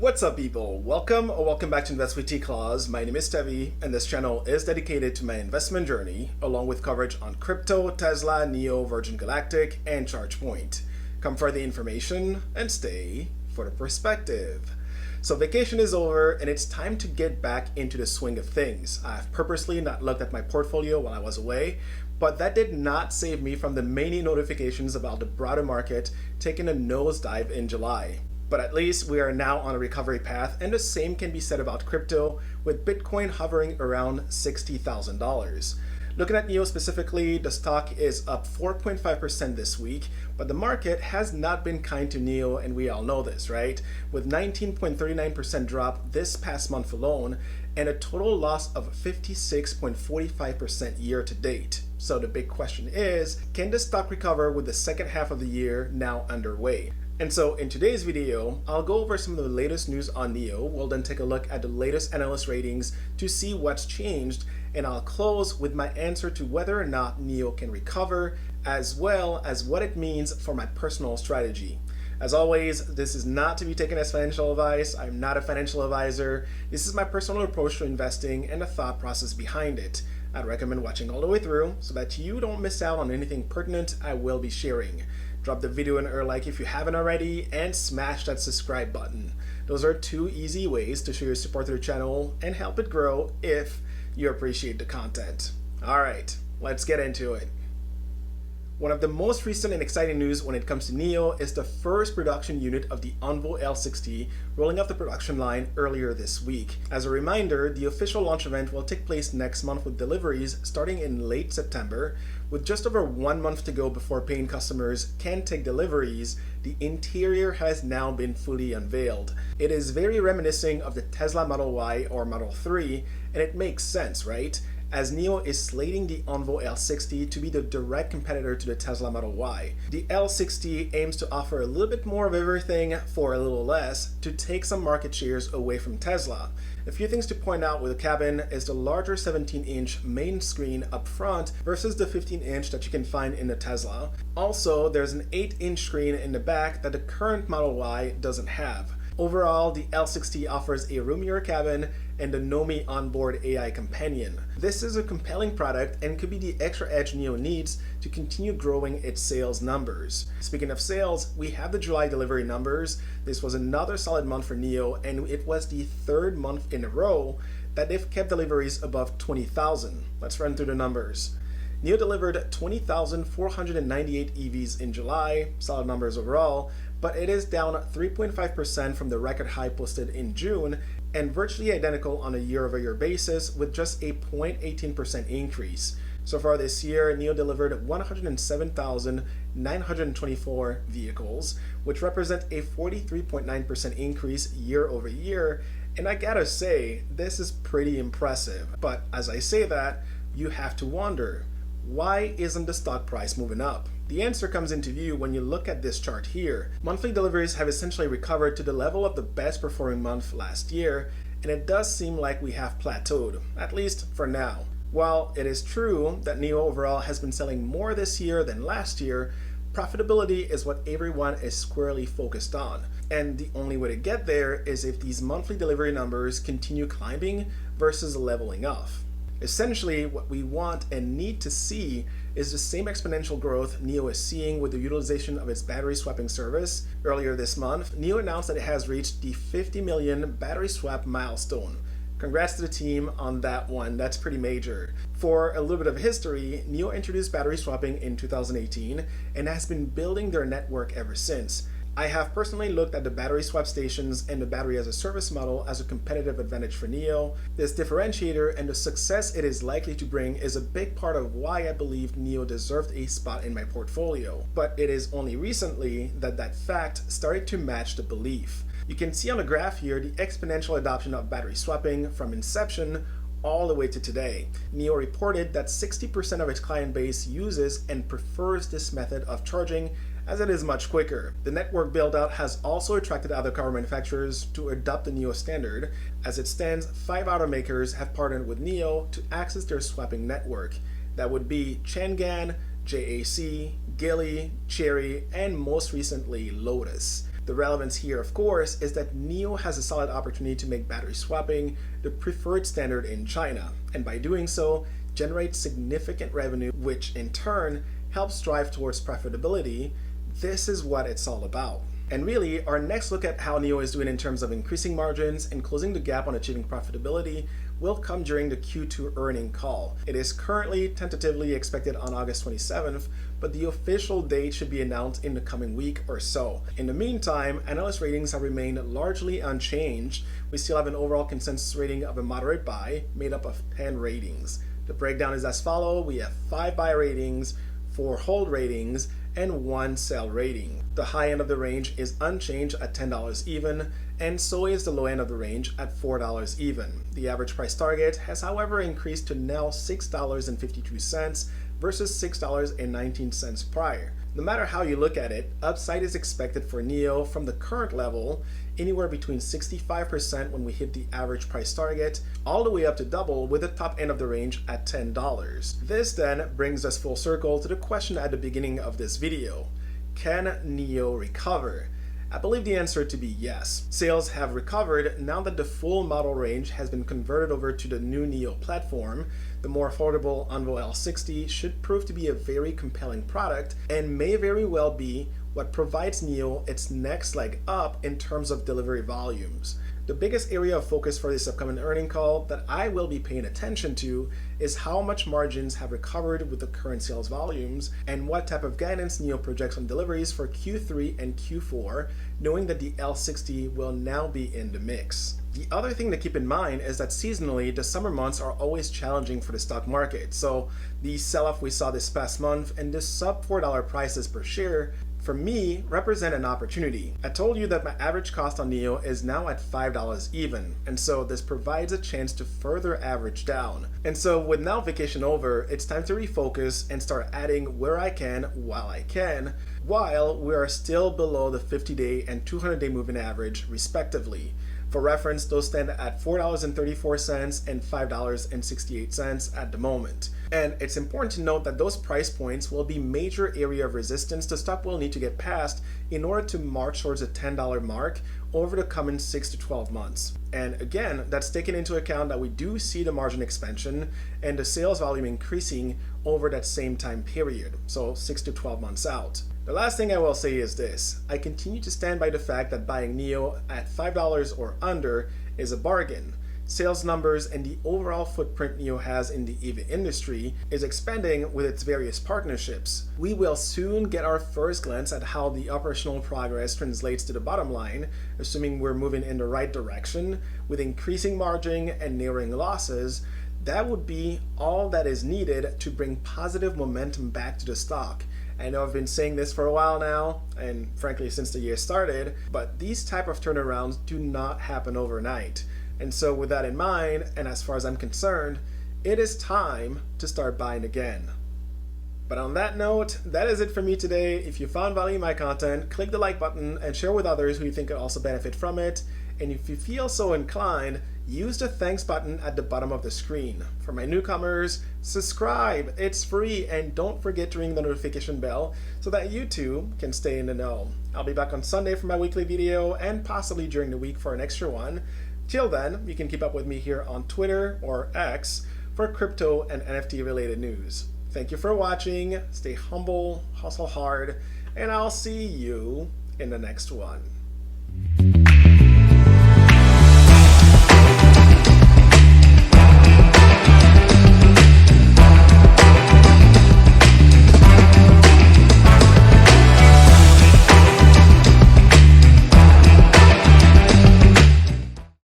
What's up, people? Welcome back to Invest with T-Claus. My name is Tevi, and this channel is dedicated to my investment journey, along with coverage on crypto, Tesla, NIO, Virgin Galactic, and ChargePoint. Come for the information and stay for the perspective. So vacation is over, and it's time to get back into the swing of things. I've purposely not looked at my portfolio while I was away, but that did not save me from the many notifications about the broader market taking a nosedive in July. But at least we are now on a recovery path, and the same can be said about crypto, with Bitcoin hovering around $60,000. Looking at NIO specifically, the stock is up 4.5% this week, but the market has not been kind to NIO, and we all know this, right? With 19.39% drop this past month alone, and a total loss of 56.45% year to date. So the big question is, can the stock recover with the second half of the year now underway? And so in today's video, I'll go over some of the latest news on NIO. We'll then take a look at the latest analyst ratings to see what's changed, and I'll close with my answer to whether or not NIO can recover, as well as what it means for my personal strategy. As always, this is not to be taken as financial advice. I'm not a financial advisor. This is my personal approach to investing and the thought process behind it. I'd recommend watching all the way through so that you don't miss out on anything pertinent I will be sharing. Drop the video a like if you haven't already, and smash that subscribe button. Those are two easy ways to show your support to the channel and help it grow if you appreciate the content. Alright, let's get into it. One of the most recent and exciting news when it comes to NIO is the first production unit of the Envoy L60 rolling off the production line earlier this week. As a reminder, the official launch event will take place next month with deliveries starting in late September. With just over 1 month to go before paying customers can take deliveries, the interior has now been fully unveiled. It is very reminiscent of the Tesla Model Y or Model 3, and it makes sense, right? As NIO is slating the Envoy L60 to be the direct competitor to the Tesla Model Y. The L60 aims to offer a little bit more of everything for a little less to take some market shares away from Tesla. A few things to point out with the cabin is the larger 17-inch main screen up front versus the 15-inch that you can find in the Tesla. Also, there's an 8-inch screen in the back that the current Model Y doesn't have. Overall, the L60 offers a roomier cabin and the Nomi onboard AI companion. This is a compelling product and could be the extra edge NIO needs to continue growing its sales numbers. Speaking of sales, we have the July delivery numbers. This was another solid month for NIO, and it was the third month in a row that they've kept deliveries above 20,000. Let's run through the numbers. NIO delivered 20,498 EVs in July, solid numbers overall, but it is down 3.5% from the record high posted in June and virtually identical on a year-over-year basis with just a 0.18% increase. So far this year, NIO delivered 107,924 vehicles, which represent a 43.9% increase year over year, and I gotta say, this is pretty impressive. But as I say that, you have to wonder, why isn't the stock price moving up? The answer comes into view when you look at this chart here. Monthly deliveries have essentially recovered to the level of the best performing month last year, and it does seem like we have plateaued, at least for now. While it is true that NIO overall has been selling more this year than last year, profitability is what everyone is squarely focused on. And the only way to get there is if these monthly delivery numbers continue climbing versus leveling off. Essentially, what we want and need to see is the same exponential growth NIO is seeing with the utilization of its battery swapping service. Earlier this month, NIO announced that it has reached the 50 million battery swap milestone. Congrats to the team on that one, that's pretty major. For a little bit of history, NIO introduced battery swapping in 2018 and has been building their network ever since. I have personally looked at the battery swap stations and the battery as a service model as a competitive advantage for NIO. This differentiator and the success it is likely to bring is a big part of why I believe NIO deserved a spot in my portfolio. But it is only recently that that fact started to match the belief. You can see on the graph here the exponential adoption of battery swapping from inception all the way to today. NIO reported that 60% of its client base uses and prefers this method of charging as it is much quicker. The network build-out has also attracted other car manufacturers to adopt the NIO standard. As it stands, 5 automakers have partnered with NIO to access their swapping network. That would be Changan, JAC, Geely, Chery, and most recently Lotus. The relevance here, of course, is that NIO has a solid opportunity to make battery swapping the preferred standard in China, and by doing so, generate significant revenue, which in turn helps drive towards profitability. This is what it's all about. And really, our next look at how NIO is doing in terms of increasing margins and closing the gap on achieving profitability will come during the Q2 earnings call. It is currently tentatively expected on August 27th, but the official date should be announced in the coming week or so. In the meantime, analyst ratings have remained largely unchanged. We still have an overall consensus rating of a moderate buy made up of 10 ratings. The breakdown is as follows. We have 5 buy ratings, 4 hold ratings, and 1 sell rating. The high end of the range is unchanged at $10 even, and so is the low end of the range at $4 even. The average price target has, however, increased to now $6.52 versus $6.19 prior. No matter how you look at it, upside is expected for NIO from the current level, anywhere between 65% when we hit the average price target, all the way up to double with the top end of the range at $10. This then brings us full circle to the question at the beginning of this video. Can NIO recover? I believe the answer to be yes. Sales have recovered now that the full model range has been converted over to the new NIO platform. The more affordable Envo L60 should prove to be a very compelling product and may very well be what provides NIO its next leg up in terms of delivery volumes. The biggest area of focus for this upcoming earnings call that I will be paying attention to is how much margins have recovered with the current sales volumes and what type of guidance NIO projects on deliveries for Q3 and Q4, knowing that the L60 will now be in the mix. The other thing to keep in mind is that seasonally, the summer months are always challenging for the stock market. So the sell-off we saw this past month and the sub $4 prices per share for me represent an opportunity. I told you that my average cost on NIO is now at $5 even, and so this provides a chance to further average down. And so with now vacation over, it's time to refocus and start adding where I can while I can, while we are still below the 50-day and 200-day moving average respectively. For reference, those stand at $4.34 and $5.68 at the moment. And it's important to note that those price points will be major area of resistance the stock will need to get past in order to march towards the $10 mark over the coming 6 to 12 months. And again, that's taken into account that we do see the margin expansion and the sales volume increasing over that same time period, so 6 to 12 months out. The last thing I will say is this. I continue to stand by the fact that buying NIO at $5 or under is a bargain. Sales numbers and the overall footprint NIO has in the EV industry is expanding with its various partnerships. We will soon get our first glance at how the operational progress translates to the bottom line, assuming we're moving in the right direction with increasing margin and narrowing losses. That would be all that is needed to bring positive momentum back to the stock. I know I've been saying this for a while now, and frankly since the year started, but these type of turnarounds do not happen overnight. And so with that in mind, and as far as I'm concerned, it is time to start buying again. But on that note, that is it for me today. If you found value in my content, click the like button and share with others who you think could also benefit from it. And if you feel so inclined, use the thanks button at the bottom of the screen. For my newcomers, subscribe, it's free, and don't forget to ring the notification bell so that you too can stay in the know. I'll be back on Sunday for my weekly video and possibly during the week for an extra one. Till then, you can keep up with me here on Twitter or X for crypto and NFT related news. Thank you for watching, stay humble, hustle hard, and I'll see you in the next one.